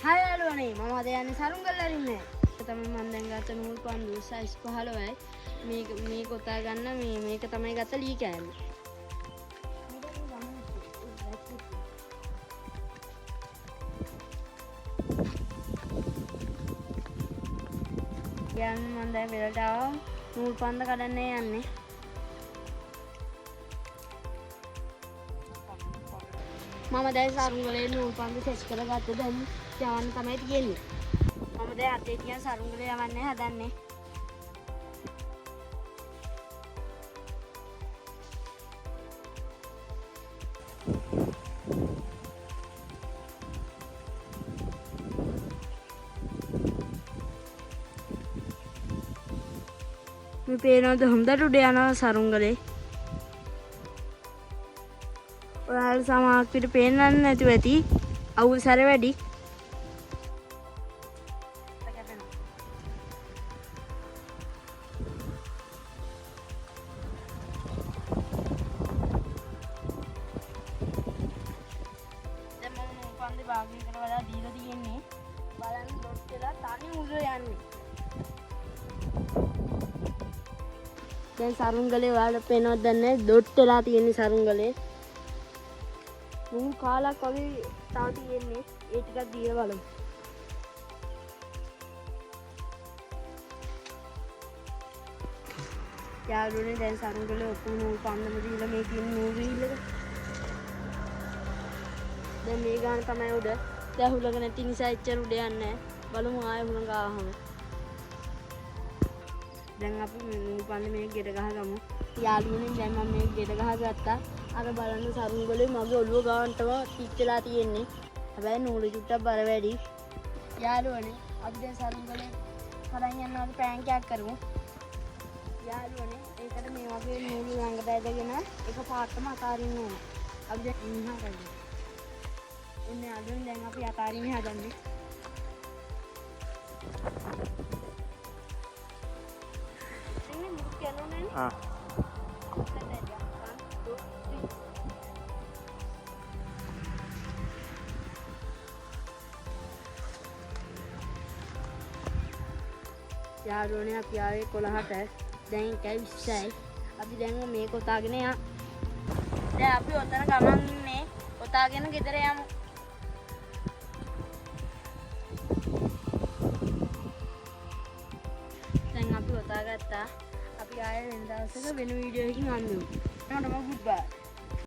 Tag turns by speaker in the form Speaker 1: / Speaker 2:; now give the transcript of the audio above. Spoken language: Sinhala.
Speaker 1: හාය යාළුවනේ මම අද යන්නේ සරුංගල් අරින්න. ඒක තමයි මම දැන් ගත්ත නූල් පන්දු සයිස් 15යි. මේක ඔතා ගන්න මේක තමයි ගත්ත ලී කෑල්ල. යන්න මම දැන් වෙලට ආවා නූල් පන්ද කඩන්න යන්නේ. මම දැන් සරුංගලේ නූල් පන්ද සෙට් කරගත්ත දැන් යවන්න තමයි තියෙන්නේ. මම දැන් අතේ තියන් සරුංගලේ යවන්නේ හදන්නේ. මේ පේනවද හොඳට උඩ යනවා සරුංගලේ. ඔයාලා සමහරක් විට පේන්නන්නේ නැතුව ඇති. අවුල් සැර වැඩි. දැන් මම නූල් පන්දේ භාගයකට වඩා දීලා තියෙන්නේ. බලන්න ඩොට් වෙලා තනි උඩ යන්නේ. දැන් සරුංගලේ ඔයාලට පේනවද දැන් ඩොට් වෙලා තියෙන්නේ සරුංගලේ. නූල් කාලක් වගේ තව තියෙන්නේ. ඒ ටිකක් දීලා බලමු. යාළුවනේ දැන් සරුංගලේ ඔක්කොම නූල් පන්දම දීලා මේ තියෙන නූල් රීල් එක. දැන් මේ ගාන තමයි උඩ. දැන් හුලඟ නැති නිසා එච්චර උඩ යන්නේ නැහැ. බලමු ආයෙ හුලඟ ආවම. දැන් අපි නූල් පන්දේ මේක ගෙට ගහගමු. යාළුවනේ දැන් මම මේක ගෙට ගහගත්තා. අර බලන්න සරුංගලේ මගේ ඔළුව ගානටම ටිච් වෙලා තියෙන්නේ. හැබැයි නූල් චුට්ටක් බර වැඩි. යාළුවනේ අපි දැන් සරුංගලේ හදන් යනවා ප්‍රෑන්ක් එකක් කරමු. යාළුවනේ ඒකට මේ වගේ නූල් ළඟට ඇදගෙන එක පාටම අතාරින්න ඕන. අපි දැන් ඉන්නවා කරමු. එන්නේ යාළුවනේ දැන් අපි අතාරින්න හදන්නේ. එන්නේ මුක් යනෝනේ. යාළුවනේ අපි ආවේ 11ට. දැන් 1:20යි. අපි දැන් මේක ඔතාගෙන යමු. දැන් අපි ඔතන ගමන් ඉන්නේ. ඔතාගෙන ගෙදර යමු. දැන් අපි ඔතාගත්තා. අපි ආයේ වෙන දවසක වෙන වීඩියෝ එකකින් අන්නෙමු. එතනටම ගුඩ් බයි.